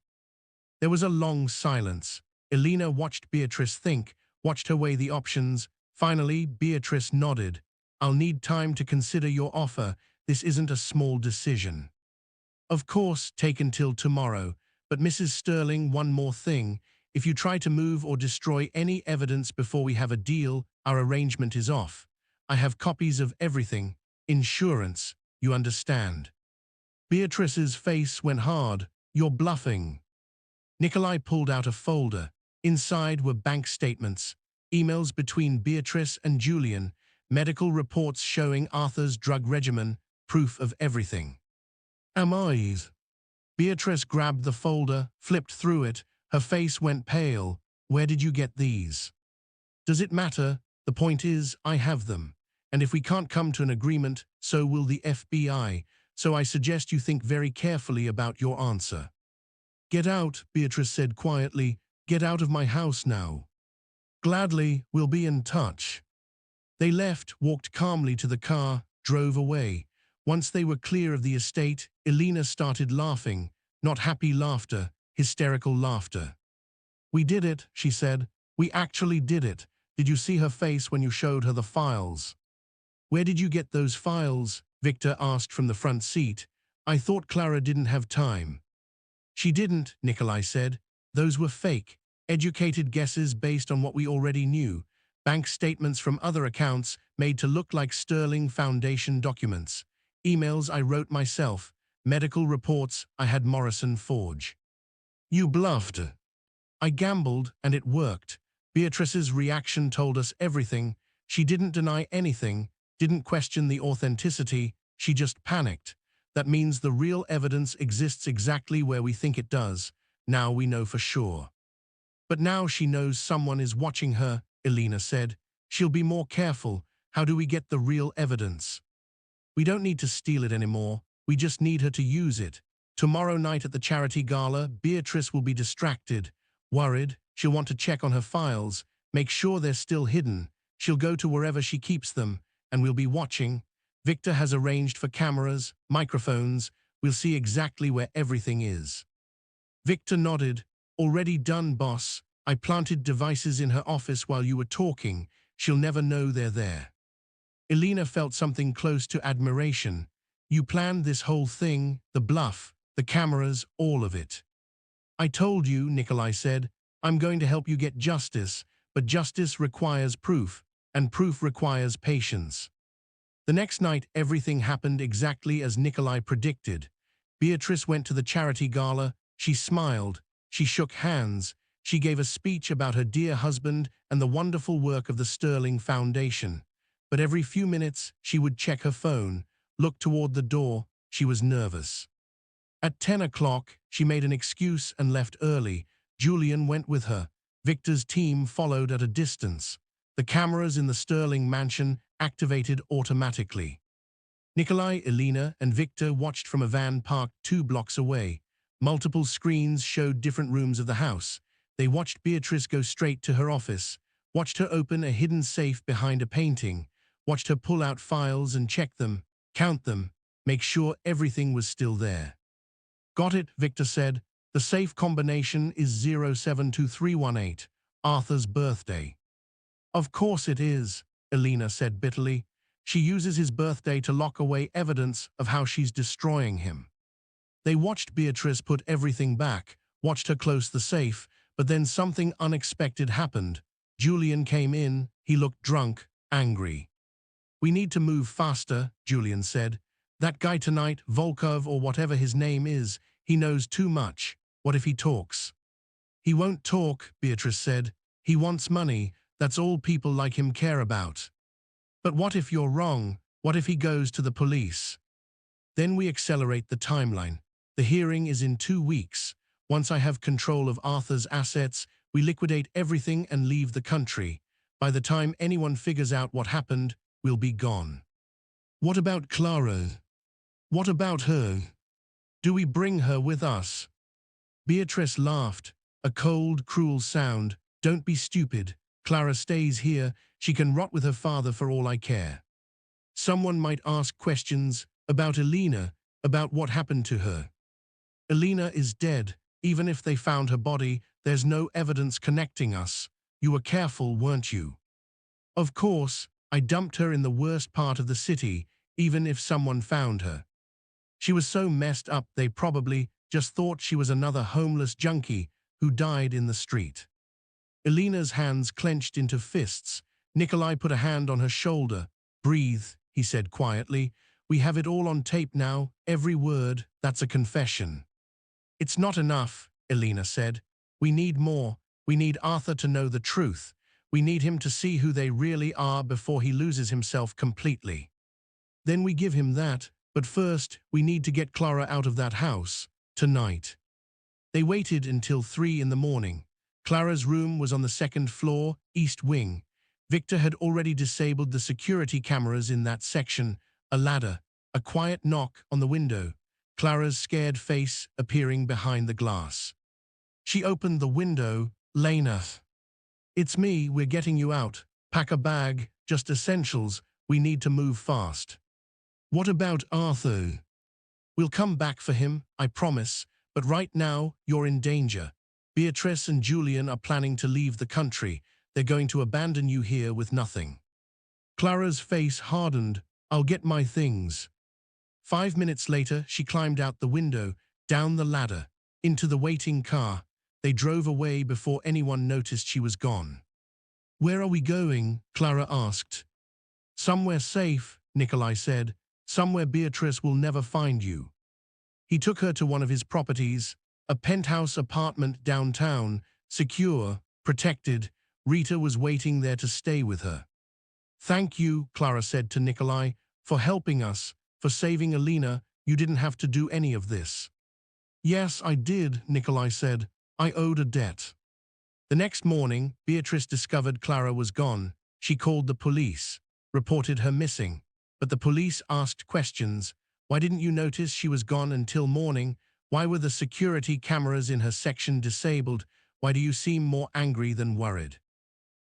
There was a long silence. Elena watched Beatrice think, watched her weigh the options. Finally, Beatrice nodded. I'll need time to consider your offer. This isn't a small decision. Of course, take until tomorrow. But Mrs. Sterling, one more thing. If you try to move or destroy any evidence before we have a deal, our arrangement is off. I have copies of everything. Insurance, you understand. Beatrice's face went hard. You're bluffing. Nikolai pulled out a folder. Inside were bank statements, emails between Beatrice and Julian, medical reports showing Arthur's drug regimen, proof of everything. Am I? Beatrice grabbed the folder, flipped through it. Her face went pale. Where did you get these? Does it matter? The point is, I have them. And if we can't come to an agreement, so will the FBI. So I suggest you think very carefully about your answer. Get out, Beatrice said quietly. Get out of my house now. Gladly, we'll be in touch. They left, walked calmly to the car, drove away. Once they were clear of the estate, Elena started laughing. Not happy laughter, hysterical laughter. We did it, she said. We actually did it. Did you see her face when you showed her the files? Where did you get those files? Victor asked from the front seat. I thought Clara didn't have time. She didn't, Nikolai said. Those were fake, educated guesses based on what we already knew. Bank statements from other accounts made to look like Sterling Foundation documents. Emails I wrote myself. Medical reports I had Morrison forge. You bluffed. I gambled, and it worked. Beatrice's reaction told us everything. She didn't deny anything, didn't question the authenticity, she just panicked. That means the real evidence exists exactly where we think it does. Now we know for sure. But now she knows someone is watching her, Elena said. She'll be more careful. How do we get the real evidence? We don't need to steal it anymore. We just need her to use it. Tomorrow night at the charity gala, Beatrice will be distracted, worried. She'll want to check on her files, make sure they're still hidden. She'll go to wherever she keeps them, and we'll be watching. Victor has arranged for cameras, microphones. We'll see exactly where everything is. Victor nodded. Already done, boss. I planted devices in her office while you were talking. She'll never know they're there. Elena felt something close to admiration. You planned this whole thing, the bluff, the cameras, all of it. I told you, Nikolai said. I'm going to help you get justice, but justice requires proof, and proof requires patience. The next night, everything happened exactly as Nikolai predicted. Beatrice went to the charity gala. She smiled. She shook hands. She gave a speech about her dear husband and the wonderful work of the Sterling Foundation. But every few minutes, she would check her phone, look toward the door. She was nervous. At 10 o'clock, she made an excuse and left early. Julian went with her. Victor's team followed at a distance. The cameras in the Sterling mansion activated automatically. Nikolai, Elena, and Victor watched from a van parked 2 blocks away. Multiple screens showed different rooms of the house. They watched Beatrice go straight to her office, watched her open a hidden safe behind a painting, watched her pull out files and check them, count them, make sure everything was still there. Got it, Victor said. The safe combination is 072318, Arthur's birthday. Of course it is, Elena said bitterly. She uses his birthday to lock away evidence of how she's destroying him. They watched Beatrice put everything back, watched her close the safe, but then something unexpected happened. Julian came in. He looked drunk, angry. We need to move faster, Julian said. That guy tonight, Volkov or whatever his name is, he knows too much. What if he talks? He won't talk, Beatrice said. He wants money. That's all people like him care about. But what if you're wrong? What if he goes to the police? Then we accelerate the timeline. The hearing is in 2 weeks. Once I have control of Arthur's assets, we liquidate everything and leave the country. By the time anyone figures out what happened, we'll be gone. What about Clara? What about her? Do we bring her with us? Beatrice laughed, a cold, cruel sound. Don't be stupid. Clara stays here. She can rot with her father for all I care. Someone might ask questions about Elena, about what happened to her. Elena is dead. Even if they found her body, there's no evidence connecting us. You were careful, weren't you? Of course, I dumped her in the worst part of the city, even if someone found her. She was so messed up they probably just thought she was another homeless junkie who died in the street. Elena's hands clenched into fists. Nikolai put a hand on her shoulder. Breathe, he said quietly. We have it all on tape now, every word. That's a confession. It's not enough, Elena said. We need more. We need Arthur to know the truth. We need him to see who they really are before he loses himself completely. Then we give him that, but first we need to get Clara out of that house, tonight. They waited until 3 in the morning. Clara's room was on the second floor, east wing. Victor had already disabled the security cameras in that section. A ladder, a quiet knock on the window. Clara's scared face appearing behind the glass. She opened the window. Lena. It's me, we're getting you out. Pack a bag, just essentials, we need to move fast. What about Arthur? We'll come back for him, I promise, but right now, you're in danger. Beatrice and Julian are planning to leave the country. They're going to abandon you here with nothing. Clara's face hardened. I'll get my things. 5 minutes later, she climbed out the window, down the ladder, into the waiting car. They drove away before anyone noticed she was gone. Where are we going? Clara asked. Somewhere safe, Nikolai said. Somewhere Beatrice will never find you. He took her to one of his properties, a penthouse apartment downtown, secure, protected. Rita was waiting there to stay with her. Thank you, Clara said to Nikolai, for helping us, for saving Elena. You didn't have to do any of this. Yes, I did, Nikolai said. I owed a debt. The next morning, Beatrice discovered Clara was gone. She called the police, reported her missing. But the police asked questions. Why didn't you notice she was gone until morning? Why were the security cameras in her section disabled? Why do you seem more angry than worried?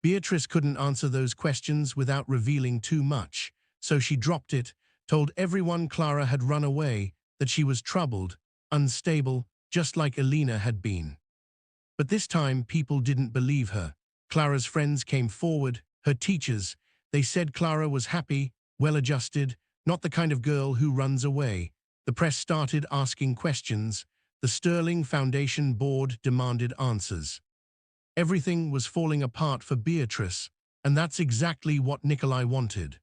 Beatrice couldn't answer those questions without revealing too much, so she dropped it, told everyone Clara had run away, that she was troubled, unstable, just like Elena had been. But this time people didn't believe her. Clara's friends came forward, her teachers. They said Clara was happy, well-adjusted, not the kind of girl who runs away. The press started asking questions. The Sterling Foundation board demanded answers. Everything was falling apart for Beatrice, and that's exactly what Nikolai wanted.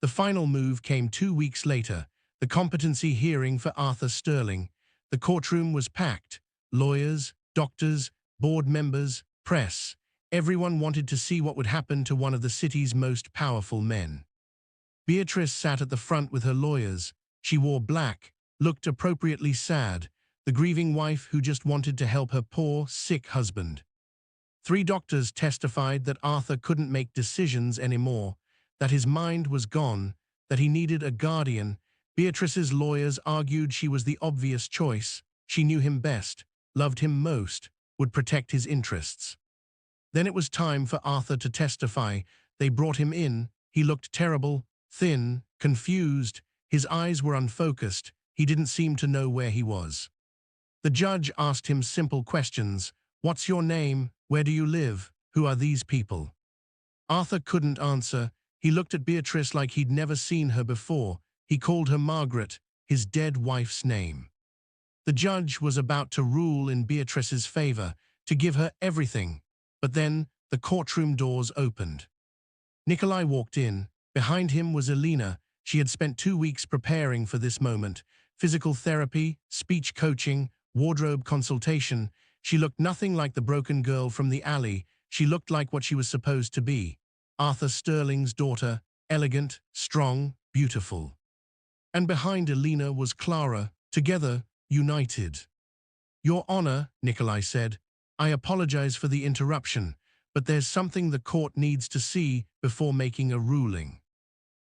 The final move came 2 weeks later, the competency hearing for Arthur Sterling. The courtroom was packed. Lawyers, doctors, board members, press. Everyone wanted to see what would happen to one of the city's most powerful men. Beatrice sat at the front with her lawyers. She wore black, looked appropriately sad, the grieving wife who just wanted to help her poor, sick husband. 3 doctors testified that Arthur couldn't make decisions anymore, that his mind was gone, that he needed a guardian. Beatrice's lawyers argued she was the obvious choice. She knew him best, loved him most, would protect his interests. Then it was time for Arthur to testify. They brought him in. He looked terrible, thin, confused. His eyes were unfocused. He didn't seem to know where he was. The judge asked him simple questions. What's your name? Where do you live? Who are these people? Arthur couldn't answer. He looked at Beatrice like he'd never seen her before. He called her Margaret, his dead wife's name. The judge was about to rule in Beatrice's favor, to give her everything. But then the courtroom doors opened. Nikolai walked in. Behind him was Elena. She had spent 2 weeks preparing for this moment. Physical therapy, speech coaching, wardrobe consultation. She looked nothing like the broken girl from the alley. She looked like what she was supposed to be. Arthur Sterling's daughter, elegant, strong, beautiful. And behind Elena was Clara, together, united. Your Honor, Nikolai said, I apologize for the interruption, but there's something the court needs to see before making a ruling.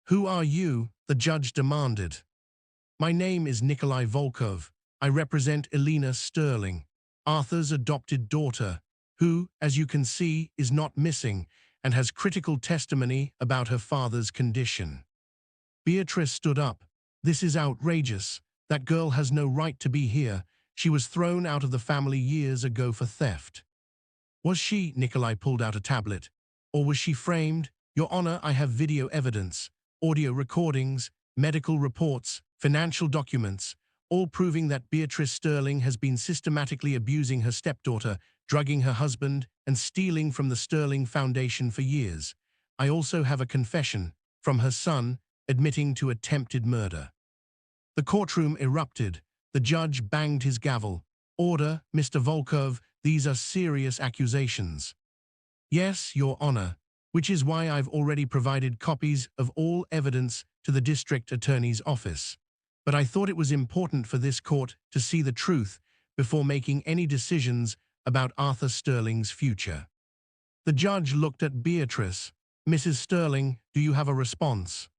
Who are you? The judge demanded. My name is Nikolai Volkov. I represent Elena Sterling, Arthur's adopted daughter, who, as you can see, is not missing and has critical testimony about her father's condition. Beatrice stood up. This is outrageous. That girl has no right to be here. She was thrown out of the family years ago for theft. Was she? Nikolai pulled out a tablet. Or was she framed? Your Honor, I have video evidence, audio recordings, medical reports, financial documents, all proving that Beatrice Sterling has been systematically abusing her stepdaughter, drugging her husband, and stealing from the Sterling Foundation for years. I also have a confession from her son admitting to attempted murder. The courtroom erupted. The judge banged his gavel. Order, Mr. Volkov, these are serious accusations. Yes, Your Honor, which is why I've already provided copies of all evidence to the district attorney's office. But I thought it was important for this court to see the truth before making any decisions about Arthur Sterling's future. The judge looked at Beatrice. Mrs. Sterling, do you have a response?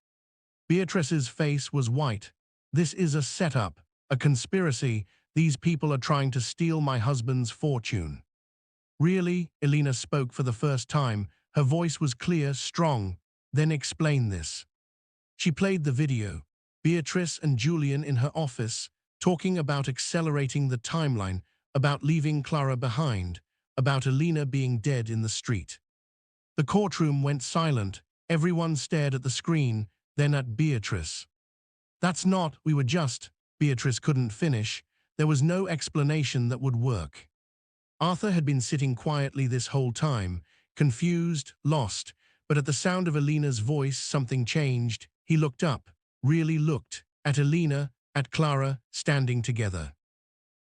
Beatrice's face was white. This is a setup, a conspiracy. These people are trying to steal my husband's fortune. Really? Elena spoke for the first time. Her voice was clear, strong. Then explain this. She played the video. Beatrice and Julian in her office, talking about accelerating the timeline, about leaving Clara behind, about Elena being dead in the street. The courtroom went silent. Everyone stared at the screen, then at Beatrice. That's not, we were just, Beatrice couldn't finish. There was no explanation that would work. Arthur had been sitting quietly this whole time, confused, lost, but at the sound of Elena's voice something changed. He looked up, really looked, at Elena, at Clara, standing together.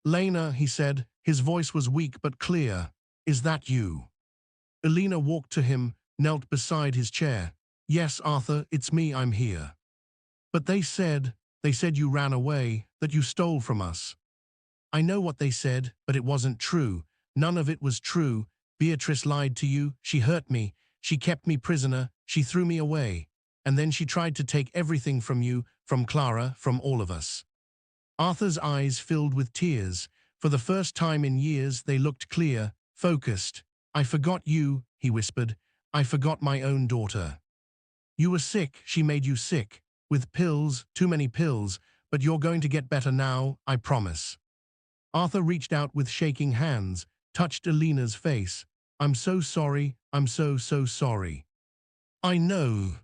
Elena, he said, his voice was weak but clear. Is that you? Elena walked to him, knelt beside his chair. Yes, Arthur, it's me, I'm here. But they said you ran away, that you stole from us. I know what they said, but it wasn't true. None of it was true. Beatrice lied to you, she hurt me, she kept me prisoner, she threw me away. And then she tried to take everything from you, from Clara, from all of us. Arthur's eyes filled with tears. For the first time in years they looked clear, focused. I forgot you, he whispered. I forgot my own daughter. You were sick, she made you sick. With pills, too many pills, but you're going to get better now, I promise. Arthur reached out with shaking hands, touched Elena's face. I'm so sorry, I'm so sorry. I know.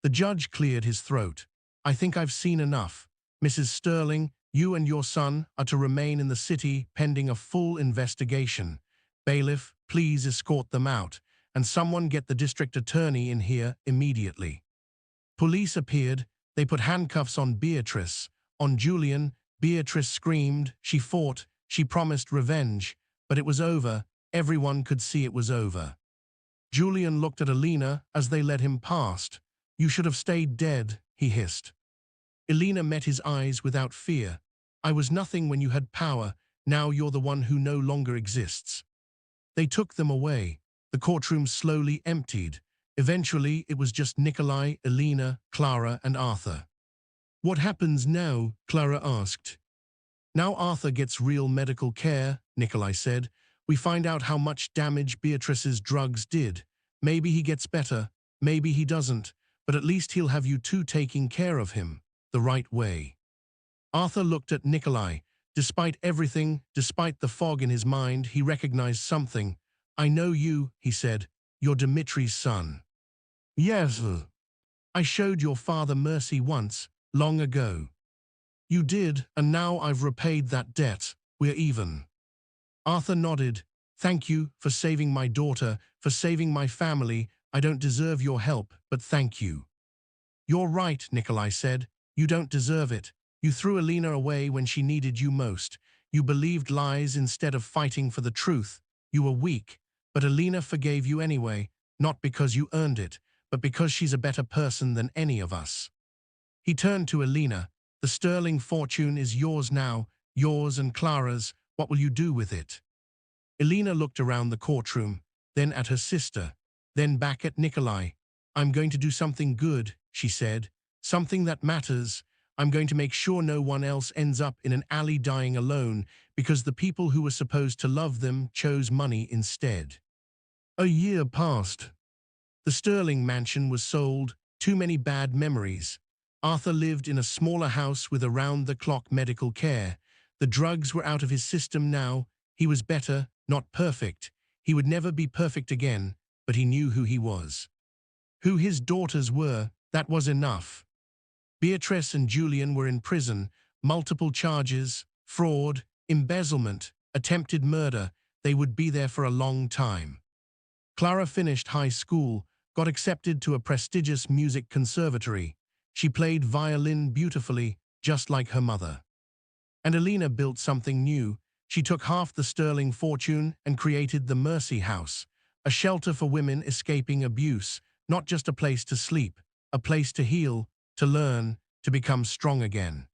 The judge cleared his throat. I think I've seen enough. Mrs. Sterling, you and your son are to remain in the city pending a full investigation. Bailiff, please escort them out, and someone get the district attorney in here immediately. Police appeared. They put handcuffs on Beatrice, on Julian. Beatrice screamed, she fought, she promised revenge, but it was over. Everyone could see it was over. Julian looked at Elena as they led him past. You should have stayed dead, he hissed. Elena met his eyes without fear. I was nothing when you had power. Now you're the one who no longer exists. They took them away. The courtroom slowly emptied. Eventually, it was just Nikolai, Elena, Clara, and Arthur. What happens now? Clara asked. Now Arthur gets real medical care, Nikolai said. We find out how much damage Beatrice's drugs did. Maybe he gets better, maybe he doesn't, but at least he'll have you two taking care of him, the right way. Arthur looked at Nikolai. Despite everything, despite the fog in his mind, he recognized something. I know you, he said. You're Dmitri's son. Yes. I showed your father mercy once, long ago. You did, and now I've repaid that debt. We're even. Arthur nodded. Thank you for saving my daughter, for saving my family. I don't deserve your help, but thank you. You're right, Nikolai said. You don't deserve it. You threw Elena away when she needed you most. You believed lies instead of fighting for the truth. You were weak, but Elena forgave you anyway, not because you earned it, but because she's a better person than any of us. He turned to Elena. The Sterling fortune is yours now, yours and Clara's. What will you do with it? Elena looked around the courtroom, then at her sister, then back at Nikolai. I'm going to do something good, she said. Something that matters. I'm going to make sure no one else ends up in an alley dying alone because the people who were supposed to love them chose money instead. A year passed. The Sterling mansion was sold. Too many bad memories. Arthur lived in a smaller house with around-the-clock medical care. The drugs were out of his system now. He was better, not perfect. He would never be perfect again, but he knew who he was. Who his daughters were, that was enough. Beatrice and Julian were in prison, multiple charges, fraud, embezzlement, attempted murder. They would be there for a long time. Clara finished high school, got accepted to a prestigious music conservatory. She played violin beautifully, just like her mother. And Elena built something new. She took half the sterling fortune and created the Mercy House, a shelter for women escaping abuse, not just a place to sleep, a place to heal, to learn, to become strong again.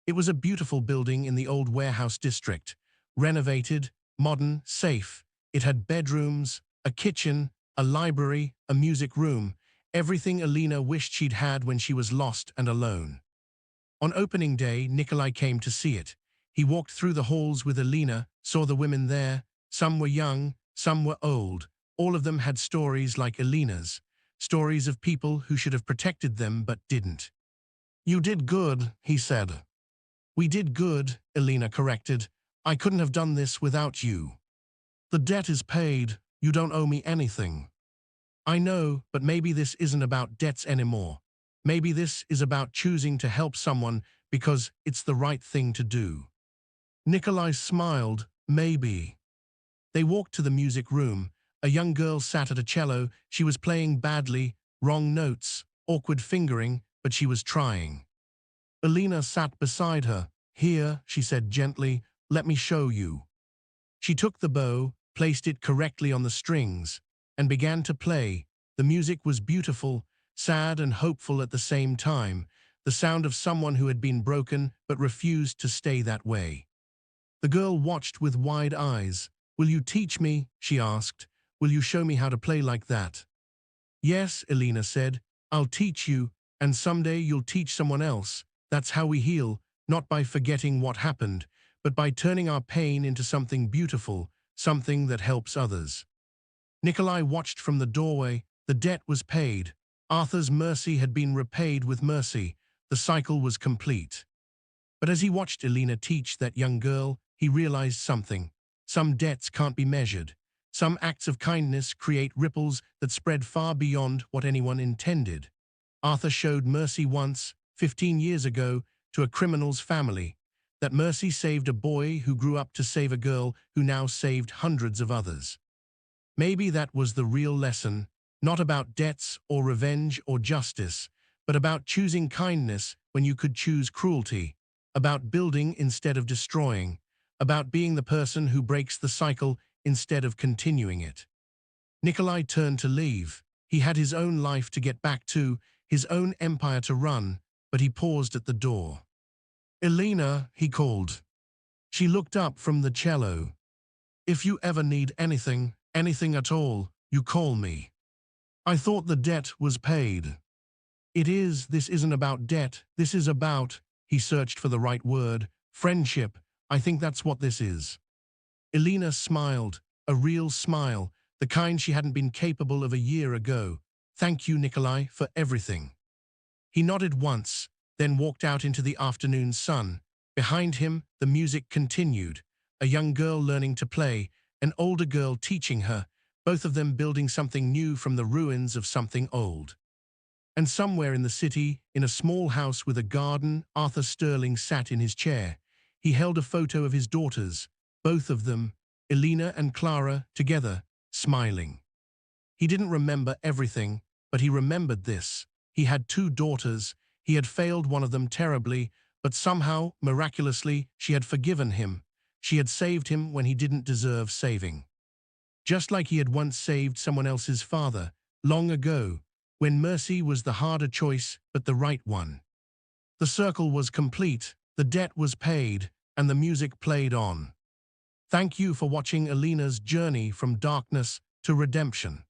It was a beautiful building in the old warehouse district, renovated, modern, safe. It had bedrooms, a kitchen, a library, a music room, everything Elena wished she'd had when she was lost and alone. On opening day, Nikolai came to see it. He walked through the halls with Elena, saw the women there. Some were young, some were old. All of them had stories like Elena's, stories of people who should have protected them but didn't. "You did good," he said. "We did good," Elena corrected. "I couldn't have done this without you. The debt is paid. You don't owe me anything." "I know, but maybe this isn't about debts anymore. Maybe this is about choosing to help someone because it's the right thing to do." Nikolai smiled. "Maybe." They walked to the music room. A young girl sat at a cello. She was playing badly, wrong notes, awkward fingering, but she was trying. Elena sat beside her. "Here," she said gently, "let me show you." She took the bow, placed it correctly on the strings, and began to play. The music was beautiful, sad and hopeful at the same time, the sound of someone who had been broken but refused to stay that way. The girl watched with wide eyes. "Will you teach me?" she asked. "Will you show me how to play like that?" "Yes," Elena said. "I'll teach you, and someday you'll teach someone else. That's how we heal, not by forgetting what happened, but by turning our pain into something beautiful, something that helps others." Nikolai watched from the doorway. The debt was paid. Arthur's mercy had been repaid with mercy. The cycle was complete. But as he watched Elena teach that young girl, he realized something. Some debts can't be measured. Some acts of kindness create ripples that spread far beyond what anyone intended. Arthur showed mercy once, 15 years ago, to a criminal's family. That mercy saved a boy who grew up to save a girl who now saved hundreds of others. Maybe that was the real lesson, not about debts or revenge or justice, but about choosing kindness when you could choose cruelty, about building instead of destroying, about being the person who breaks the cycle instead of continuing it. Nikolai turned to leave. He had his own life to get back to, his own empire to run, but he paused at the door. "Elena," he called. She looked up from the cello. "If you ever need anything, anything at all, you call me." "I thought the debt was paid." This isn't about debt, this is about," he searched for the right word, "friendship. I think that's what this is." Elena smiled, a real smile, the kind she hadn't been capable of a year ago. "Thank you, Nikolai, for everything." He nodded once, then walked out into the afternoon sun. Behind him, the music continued. A young girl learning to play, an older girl teaching her, both of them building something new from the ruins of something old. And somewhere in the city, in a small house with a garden, Arthur Sterling sat in his chair. He held a photo of his daughters, both of them, Elena and Clara, together, smiling. He didn't remember everything, but he remembered this. He had 2 daughters. He had failed one of them terribly, but somehow, miraculously, she had forgiven him. She had saved him when he didn't deserve saving. Just like he had once saved someone else's father, long ago, when mercy was the harder choice but the right one. The circle was complete, the debt was paid, and the music played on. Thank you for watching Elena's journey from darkness to redemption.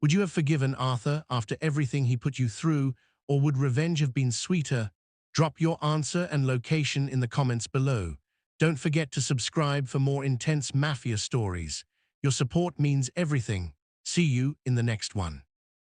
Would you have forgiven Arthur after everything he put you through, or would revenge have been sweeter? Drop your answer and location in the comments below. Don't forget to subscribe for more intense Mafia stories. Your support means everything. See you in the next one.